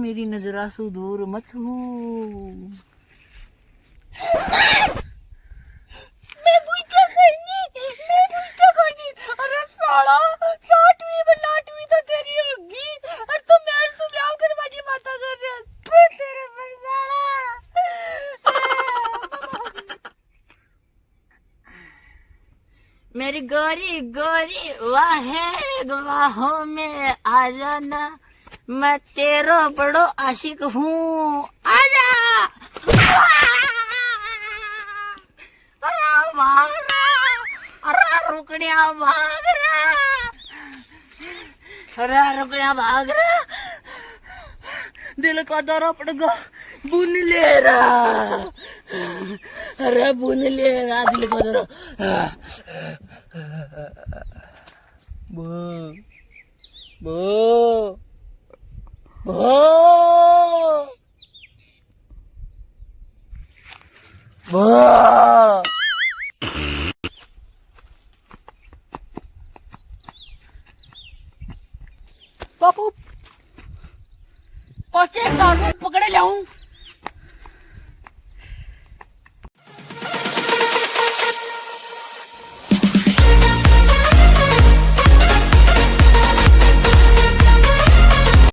मेरी नजरा से दूर मत हो। मैं पूछा करनी। अरे साला 60वीं में 8वीं तो तेरी होगी और तू मेरे से ब्याह करवा की बात कर रहा है। तू तेरे पर साला मेरी गोरी गोरी वाहे गवाहों में आ जाना, मैं तेरा बड़ो आशिक हूँ, आजा। अरे भाग रहा, अरे रुकड़िया भाग रहा, अरे रुकड़िया भाग रहा, दिल का दौरा पड़ गया, बुन ले रहा, अरे बुन ले रहा दिल का दौरा। बो बो बो बो। बापू पहुंचे साल में पकड़े लाऊं।